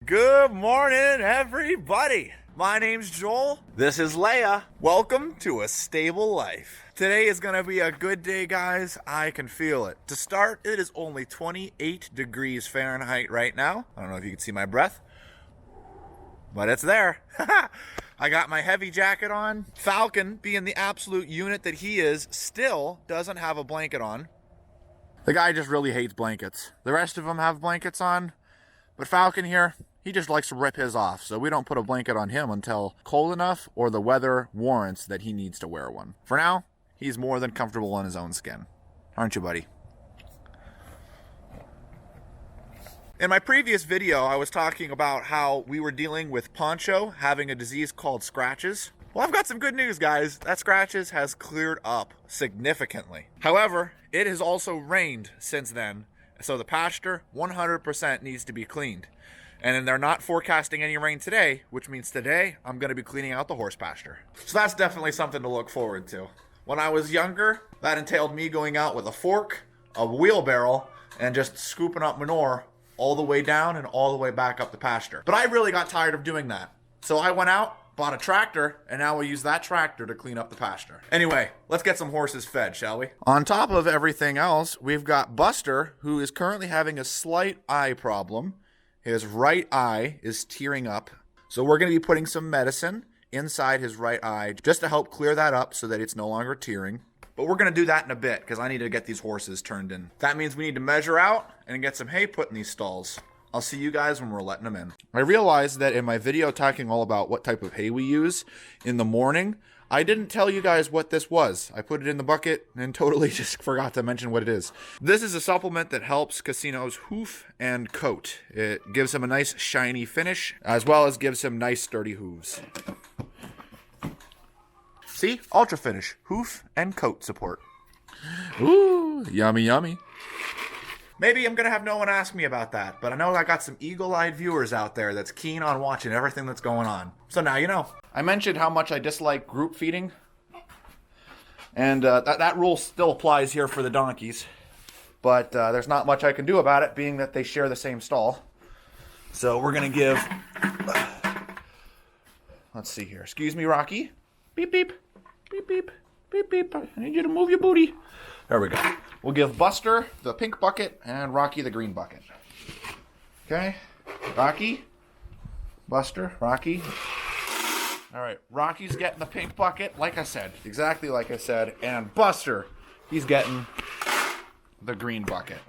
Good morning, everybody. My name's Joel. This is Leia. Welcome to A Stable Life. Today is gonna be a good day, guys. I can feel it. To start, it is only 28 degrees Fahrenheit right now. I don't know if you can see my breath, but it's there. I got my heavy jacket on. Falcon, being the absolute unit that he is, still doesn't have a blanket on. The guy just really hates blankets. The rest of them have blankets on, but Falcon here, he just likes to rip his off, so we don't put a blanket on him until cold enough or the weather warrants that he needs to wear one. For now, he's more than comfortable in his own skin. Aren't you, buddy? In my previous video, I was talking about how we were dealing with Poncho having a disease called scratches. Well, I've got some good news, guys. That scratches has cleared up significantly. However, it has also rained since then, so the pasture 100% needs to be cleaned. And they're not forecasting any rain today, which means today I'm going to be cleaning out the horse pasture. So that's definitely something to look forward to. When I was younger, that entailed me going out with a fork, a wheelbarrow, and just scooping up manure all the way down and all the way back up the pasture. But I really got tired of doing that. So I went out, bought a tractor, and now we use that tractor to clean up the pasture. Anyway, let's get some horses fed, shall we? On top of everything else, we've got Buster, who is currently having a slight eye problem. His right eye is tearing up. So we're going to be putting some medicine inside his right eye just to help clear that up so that it's no longer tearing. But we're going to do that in a bit because I need to get these horses turned in. That means we need to measure out and get some hay put in these stalls. I'll see you guys when we're letting them in. I realized that in my video talking all about what type of hay we use in the morning, I didn't tell you guys what this was. I put it in the bucket and totally just forgot to mention what it is. This is a supplement that helps Casino's hoof and coat. It gives him a nice shiny finish, as well as gives him nice sturdy hooves. See? Ultra finish, hoof and coat support. Ooh, yummy, yummy. Maybe I'm gonna have no one ask me about that, but I know I got some eagle-eyed viewers out there that's keen on watching everything that's going on. So now you know. I mentioned how much I dislike group feeding, and that rule still applies here for the donkeys, but there's not much I can do about it, being that they share the same stall. So we're gonna give, let's see here. Excuse me, Rocky. Beep, beep, beep, beep, beep, beep. I need you to move your booty. There we go. We'll give Buster the pink bucket and Rocky the green bucket. Okay? Rocky, Buster, Rocky. All right, Rocky's getting the pink bucket, like I said, exactly like I said, and Buster, he's getting the green bucket.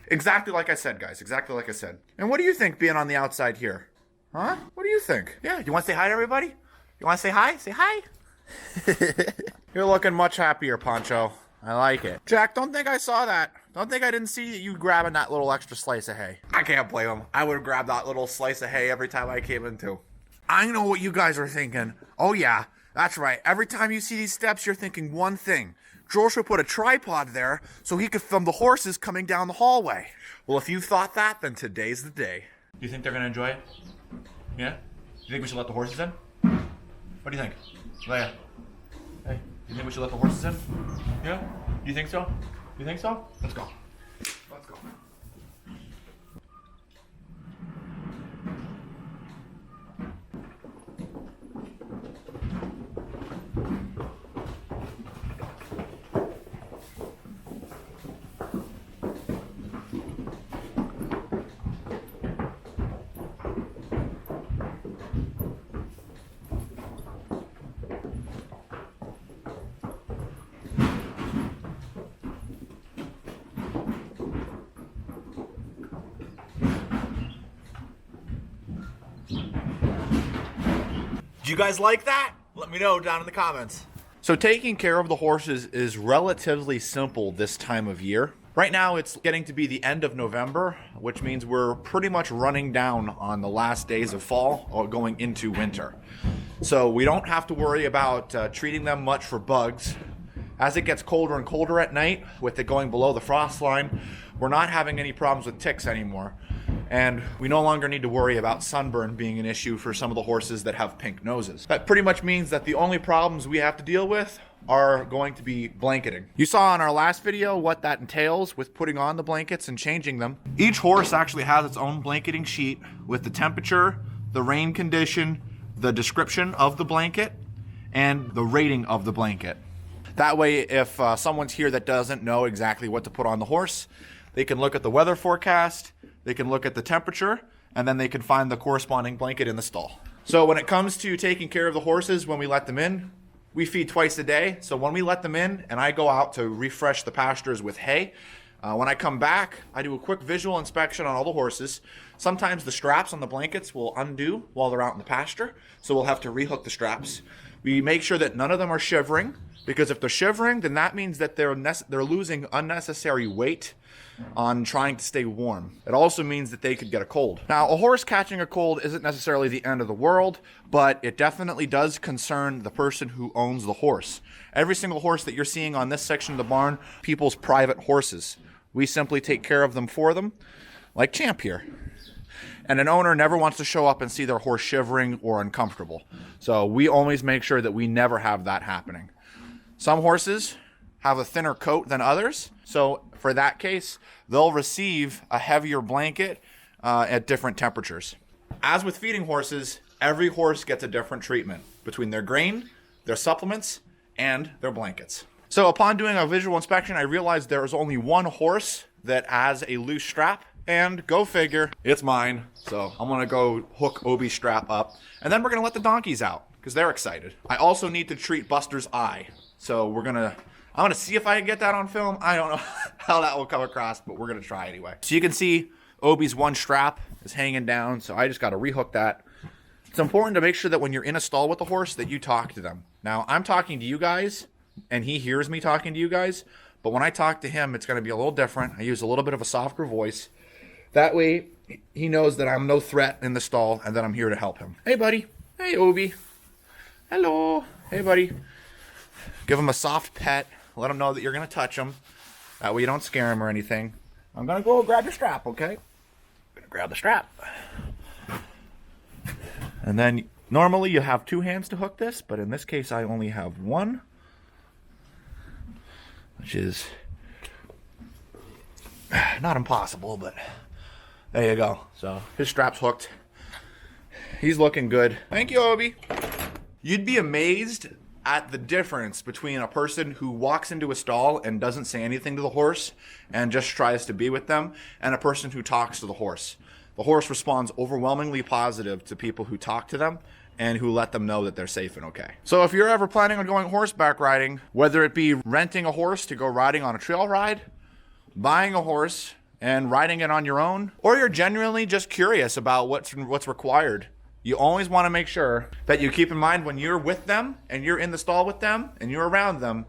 Exactly like I said, guys, exactly like I said. And what do you think being on the outside here? Huh? What do you think? Yeah, you want to say hi to everybody? You want to say hi? Say hi. You're looking much happier, Poncho. I like it. Jack, don't think I saw that. Don't think I didn't see you grabbing that little extra slice of hay. I can't blame him. I would grab that little slice of hay every time I came in too. I know what you guys are thinking. Oh yeah, that's right. Every time you see these steps, you're thinking one thing. Joel should put a tripod there so he could film the horses coming down the hallway. Well, if you thought that, then today's the day. You think they're gonna enjoy it? Yeah? You think we should let the horses in? What do you think? Leia? Hey, you think we should let the horses in? Yeah? You think so? You think so? Let's go. Let's go. Do you guys like that? Let me know down in the comments. So taking care of the horses is relatively simple this time of year. Right now it's getting to be the end of November, which means we're pretty much running down on the last days of fall or going into winter. So we don't have to worry about treating them much for bugs. As it gets colder and colder at night, with it going below the frost line, we're not having any problems with ticks anymore. And we no longer need to worry about sunburn being an issue for some of the horses that have pink noses. That pretty much means that the only problems we have to deal with are going to be blanketing. You saw in our last video what that entails with putting on the blankets and changing them. Each horse actually has its own blanketing sheet with the temperature, the rain condition, the description of the blanket, and the rating of the blanket. That way, if someone's here that doesn't know exactly what to put on the horse, they can look at the weather forecast, they can look at the temperature, and then they can find the corresponding blanket in the stall. So when it comes to taking care of the horses when we let them in, we feed twice a day. So when we let them in and I go out to refresh the pastures with hay, when I come back, I do a quick visual inspection on all the horses. Sometimes the straps on the blankets will undo while they're out in the pasture, so we'll have to rehook the straps. We make sure that none of them are shivering, because if they're shivering, then that means that they're losing unnecessary weight on trying to stay warm. It also means that they could get a cold. Now, a horse catching a cold isn't necessarily the end of the world, but it definitely does concern the person who owns the horse. Every single horse that you're seeing on this section of the barn, people's private horses. We simply take care of them for them, like Champ here. And an owner never wants to show up and see their horse shivering or uncomfortable. So we always make sure that we never have that happening. Some horses have a thinner coat than others, so for that case, they'll receive a heavier blanket at different temperatures. As with feeding horses, every horse gets a different treatment between their grain, their supplements, and their blankets. So upon doing a visual inspection, I realized there was only one horse that has a loose strap, and go figure, it's mine. So I'm gonna go hook Obi's strap up, and then we're gonna let the donkeys out because they're excited. I also need to treat Buster's eye. So I'm gonna see if I can get that on film. I don't know how that will come across, but we're gonna try anyway. So you can see Obi's one strap is hanging down, so I just gotta rehook that. It's important to make sure that when you're in a stall with the horse that you talk to them. Now, I'm talking to you guys, and he hears me talking to you guys, but when I talk to him, it's gonna be a little different. I use a little bit of a softer voice. That way, he knows that I'm no threat in the stall and that I'm here to help him. Hey, buddy. Hey, Obi. Hello. Hey, buddy. Give him a soft pet. Let him know that you're going to touch him. That way you don't scare him or anything. I'm going to go grab your strap, okay? I'm going to grab the strap. And then normally you have two hands to hook this, but in this case I only have one. Which is not impossible, but there you go. So his strap's hooked. He's looking good. Thank you, Obi. You'd be amazed at the difference between a person who walks into a stall and doesn't say anything to the horse and just tries to be with them, and a person who talks to the horse. The horse responds overwhelmingly positive to people who talk to them and who let them know that they're safe and okay. So if you're ever planning on going horseback riding, whether it be renting a horse to go riding on a trail ride, buying a horse and riding it on your own, or you're genuinely just curious about what's required, you always want to make sure that you keep in mind when you're with them and you're in the stall with them and you're around them,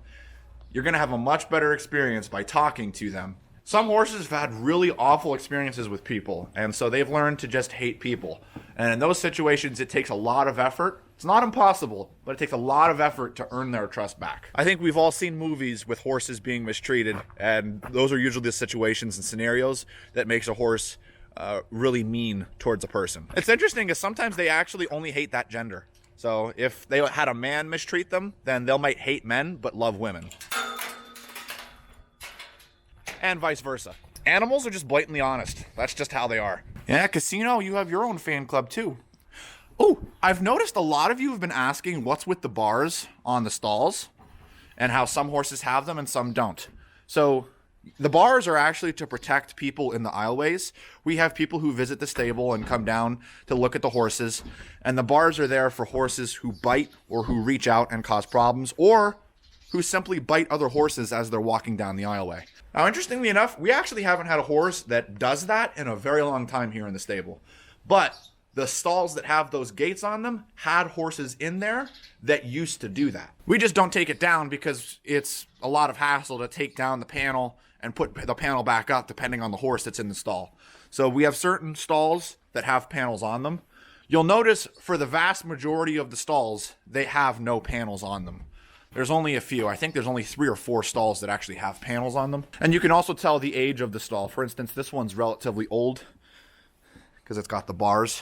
you're going to have a much better experience by talking to them. Some horses have had really awful experiences with people, and so they've learned to just hate people. And in those situations, it takes a lot of effort. It's not impossible, but it takes a lot of effort to earn their trust back. I think we've all seen movies with horses being mistreated, and those are usually the situations and scenarios that makes a horse really mean towards a person. It's interesting because sometimes they actually only hate that gender. So if they had a man mistreat them, then they might hate men but love women. And vice versa. Animals are just blatantly honest. That's just how they are. Yeah, Casino, you have your own fan club too. Oh, I've noticed a lot of you have been asking what's with the bars on the stalls and how some horses have them and some don't. So the bars are actually to protect people in the aisleways. We have people who visit the stable and come down to look at the horses, and the bars are there for horses who bite or who reach out and cause problems, or who simply bite other horses as they're walking down the aisleway. Now, interestingly enough, we actually haven't had a horse that does that in a very long time here in the stable. But the stalls that have those gates on them had horses in there that used to do that. We just don't take it down because it's a lot of hassle to take down the panel and put the panel back up depending on the horse that's in the stall. So we have certain stalls that have panels on them. You'll notice for the vast majority of the stalls, they have no panels on them. There's only a few. I think there's only 3 or 4 stalls that actually have panels on them. And you can also tell the age of the stall. For instance, this one's relatively old. because it's got the bars.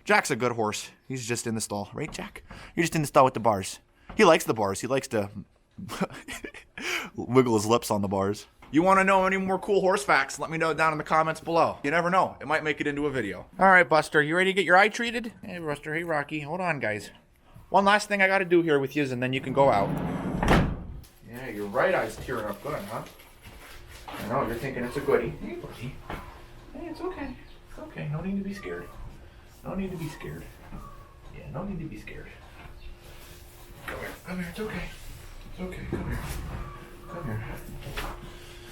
Jack's a good horse. He's just in the stall. Right, Jack? You're just in the stall with the bars. He likes the bars. He likes to wiggle his lips on the bars. You want to know any more cool horse facts? Let me know down in the comments below. You never know. It might make it into a video. All right, Buster. You ready to get your eye treated? Hey, Buster. Hey, Rocky. Hold on, guys. One last thing I got to do here with you, and then you can go out. Yeah, your right eye's tearing up good, huh? I know. You're thinking it's a goodie. Hey, buddy. Hey, it's okay. It's okay. No need to be scared. No need to be scared. Yeah, no need to be scared. Come here. Come here. It's okay. It's okay. Come here. Come here.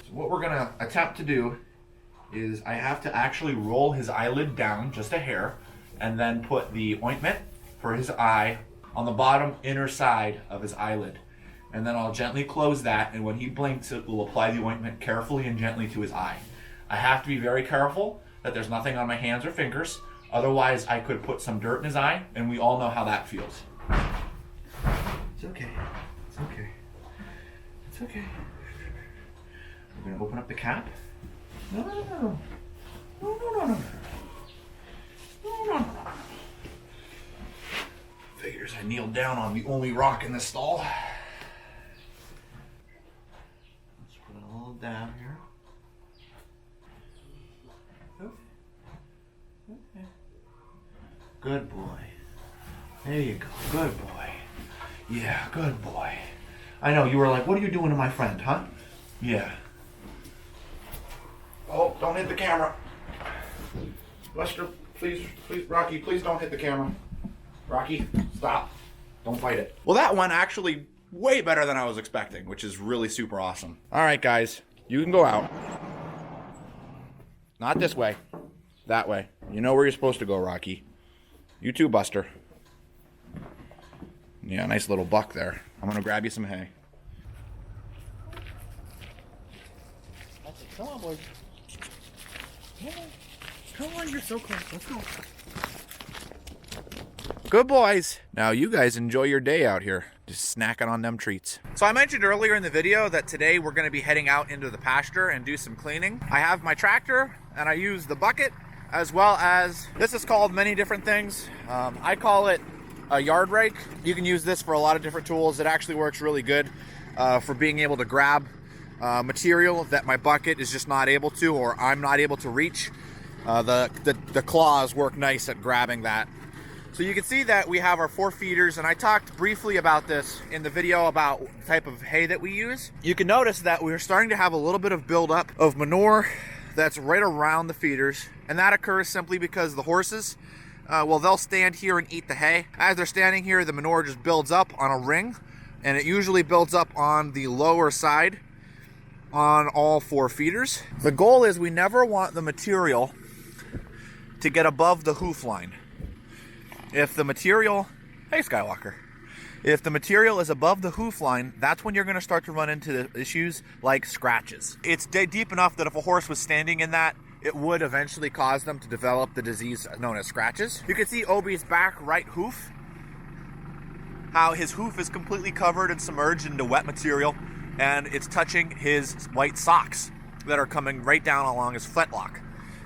So what we're gonna attempt to do is I have to actually roll his eyelid down just a hair and then put the ointment for his eye on the bottom inner side of his eyelid. And then I'll gently close that, and when he blinks, it will apply the ointment carefully and gently to his eye. I have to be very careful that there's nothing on my hands or fingers, otherwise I could put some dirt in his eye, and we all know how that feels. It's okay. It's okay. It's okay. We're gonna open up the cap. No, no, no, no. No, no, no, no. No, no, no. Figures I kneeled down on the only rock in the stall. Let's put it a little down here. Okay. Okay. Good boy. There you go. Good boy. Yeah, good boy. I know, you were like, what are you doing to my friend, huh? Yeah. Oh, don't hit the camera. Buster, please, Rocky, please don't hit the camera. Rocky, stop. Don't fight it. Well, that went actually way better than I was expecting, which is really super awesome. All right, guys, you can go out. Not this way. That way. You know where you're supposed to go, Rocky. You too, Buster. Yeah, nice little buck there. I'm gonna grab you some hay. That's it. Come on, boys. Come on, you're so close. Let's go. Good boys. Now you guys enjoy your day out here, just snacking on them treats. So I mentioned earlier in the video that today we're gonna be heading out into the pasture and do some cleaning. I have my tractor and I use the bucket, as well as, this is called many different things. I call it a yard rake. You can use this for a lot of different tools. It actually works really good for being able to grab material that my bucket is just not able to, or I'm not able to reach. The claws work nice at grabbing that. So you can see that we have our 4 feeders, and I talked briefly about this in the video about the type of hay that we use. You can notice that we're starting to have a little bit of buildup of manure that's right around the feeders, and that occurs simply because the horses, well, they'll stand here and eat the hay. As they're standing here, the manure just builds up on a ring, and it usually builds up on the lower side on all 4 feeders. The goal is we never want the material to get above the hoof line. If the material, hey Skywalker, if the material is above the hoof line, that's when you're going to start to run into the issues like scratches. It's deep enough that if a horse was standing in that, it would eventually cause them to develop the disease known as scratches. You can see Obi's back right hoof, how his hoof is completely covered and submerged into wet material, and it's touching his white socks that are coming right down along his fetlock.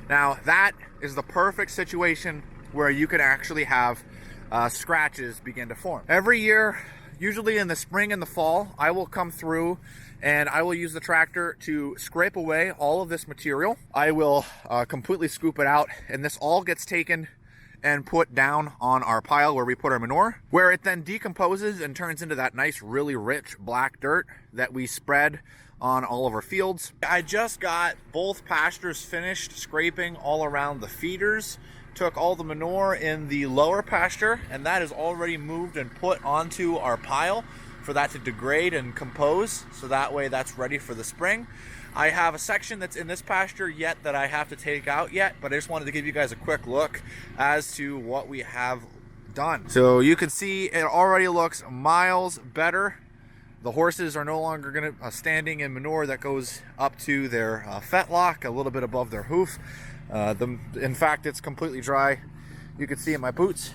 Now that is the perfect situation where you can actually have scratches begin to form. Every year, usually in the spring and the fall, I will come through and I will use the tractor to scrape away all of this material. I will completely scoop it out, and this all gets taken and put down on our pile where we put our manure, where it then decomposes and turns into that nice, really rich black dirt that we spread on all of our fields. I just got both pastures finished scraping all around the feeders, took all the manure in the lower pasture, and that is already moved and put onto our pile for that to degrade and compose, so that way that's ready for the spring. I have a section that's in this pasture yet that I have to take out yet, but I just wanted to give you guys a quick look as to what we have done. So you can see it already looks miles better. The horses are no longer gonna standing in manure that goes up to their fetlock, a little bit above their hoof. In fact, it's completely dry. You can see in my boots.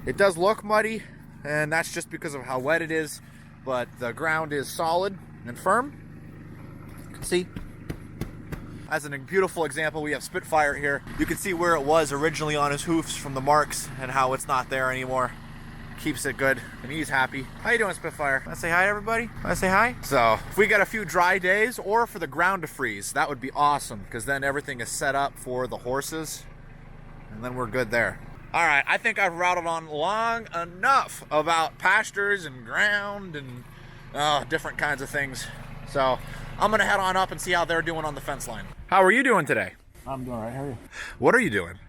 It does look muddy, and that's just because of how wet it is, but the ground is solid and firm. You can see. As a beautiful example, we have Spitfire here. You can see where it was originally on his hoofs from the marks and how it's not there anymore. Keeps it good, and he's happy. How you doing, Spitfire? Wanna say hi to everybody? Wanna say hi? So, if we get a few dry days, or for the ground to freeze, that would be awesome, because then everything is set up for the horses, and then we're good there. All right, I think I've rattled on long enough about pastures and ground and different kinds of things. So, I'm gonna head on up and see how they're doing on the fence line. How are you doing today? I'm doing all right. How are you? What are you doing?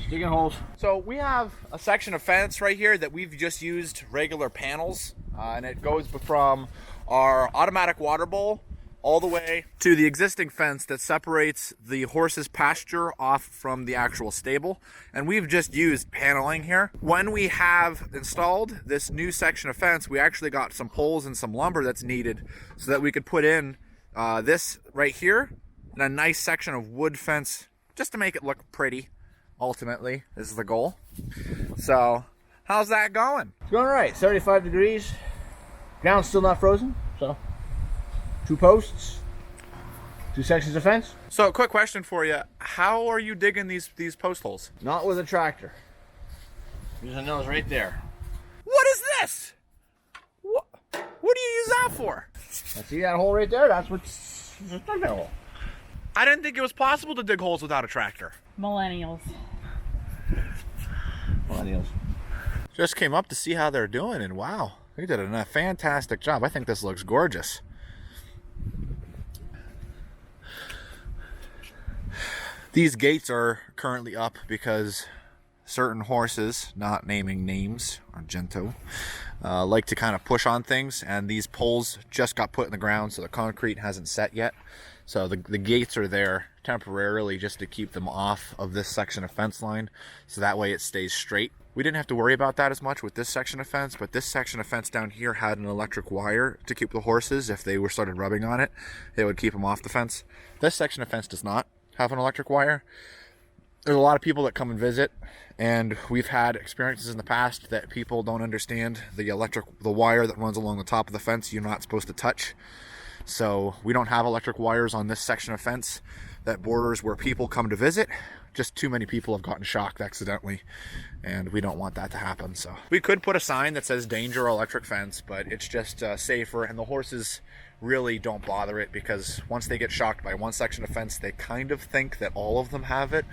Digging holes. So we have a section of fence right here that we've just used regular panels, and it goes from our automatic water bowl all the way to the existing fence that separates the horse's pasture off from the actual stable. And we've just used paneling here. When we have installed this new section of fence, we actually got some poles and some lumber that's needed so that we could put in this right here and a nice section of wood fence just to make it look pretty. Ultimately, this is the goal. So, how's that going? It's going all right. 75 degrees. Ground's still not frozen, so 2 posts, 2 sections of fence. So, quick question for you. How are you digging these post holes? Not with a tractor. Using those right there. What is this? What do you use that for? See that hole right there? That's what's a hole. I didn't think it was possible to dig holes without a tractor. Millennials. Millennials. Just came up to see how they're doing, and wow, they did a fantastic job. I think this looks gorgeous. These gates are currently up because certain horses, not naming names, Argento, like to kind of push on things, and these poles just got put in the ground, so the concrete hasn't set yet. So the gates are there temporarily just to keep them off of this section of fence line, so that way it stays straight. We didn't have to worry about that as much with this section of fence, but this section of fence down here had an electric wire to keep the horses, if they were started rubbing on it, it would keep them off the fence. This section of fence does not have an electric wire. There's a lot of people that come and visit, and we've had experiences in the past that people don't understand the wire that runs along the top of the fence you're not supposed to touch. So we don't have electric wires on this section of fence that borders where people come to visit. Just too many people have gotten shocked accidentally, and we don't want that to happen. So we could put a sign that says danger electric fence, but it's just safer, and the horses really don't bother it, because once they get shocked by one section of fence, they kind of think that all of them have it,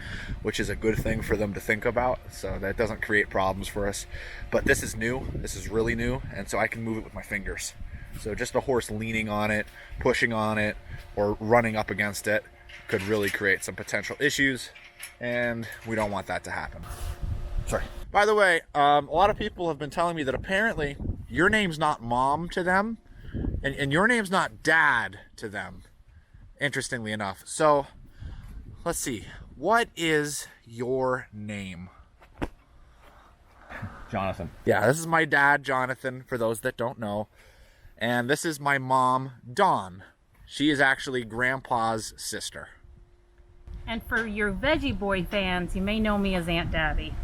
which is a good thing for them to think about, so that doesn't create problems for us. But this is new, this is really new, and so I can move it with my fingers. So just a horse leaning on it, pushing on it, or running up against it could really create some potential issues, and we don't want that to happen. Sorry. By the way, a lot of people have been telling me that apparently your name's not mom to them, and your name's not dad to them, interestingly enough. So, let's see. What is your name? Jonathan. Yeah, this is my dad, Jonathan, for those that don't know. And this is my mom, Dawn. She is actually Grandpa's sister. And for your Veggie Boy fans, you may know me as Aunt Dabby.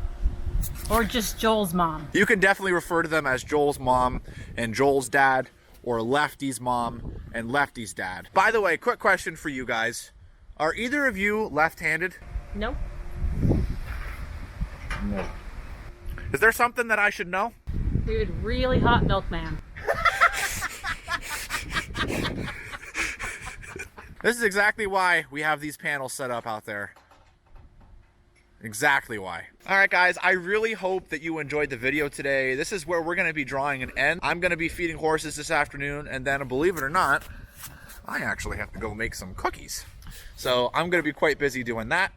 Or just Joel's mom. You can definitely refer to them as Joel's mom and Joel's dad, or Lefty's mom and Lefty's dad. By the way, quick question for you guys. Are either of you left-handed? Nope. No. Is there something that I should know? Dude, really hot milkman. This is exactly why we have these panels set up out there. Exactly why. All right, guys, I really hope that you enjoyed the video today. This is where we're going to be drawing an end. I'm going to be feeding horses this afternoon, and then, believe it or not, I actually have to go make some cookies. So I'm going to be quite busy doing that.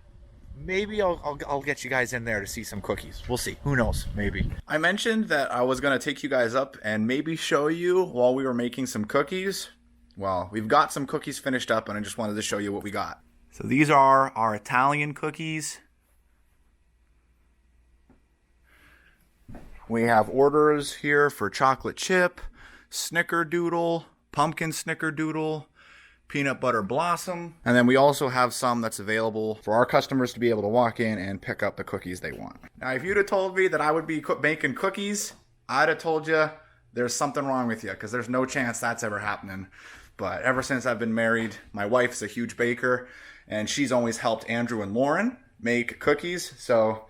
Maybe I'll get you guys in there to see some cookies. We'll see. Who knows? Maybe. I mentioned that I was going to take you guys up and maybe show you while we were making some cookies. Well, we've got some cookies finished up, and I just wanted to show you what we got. So these are our Italian cookies. We have orders here for chocolate chip, snickerdoodle, pumpkin snickerdoodle, peanut butter blossom. And then we also have some that's available for our customers to be able to walk in and pick up the cookies they want. Now, if you'd have told me that I would be making cookies, I'd have told you there's something wrong with you, because there's no chance that's ever happening. But ever since I've been married, my wife's a huge baker, and she's always helped Andrew and Lauren make cookies. So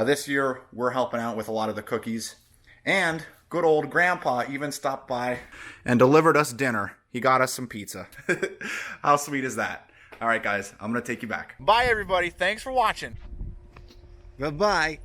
this year we're helping out with a lot of the cookies. And good old Grandpa even stopped by and delivered us dinner. He got us some pizza. How sweet is that? All right, guys, I'm going to take you back. Bye, everybody. Thanks for watching. Bye-bye.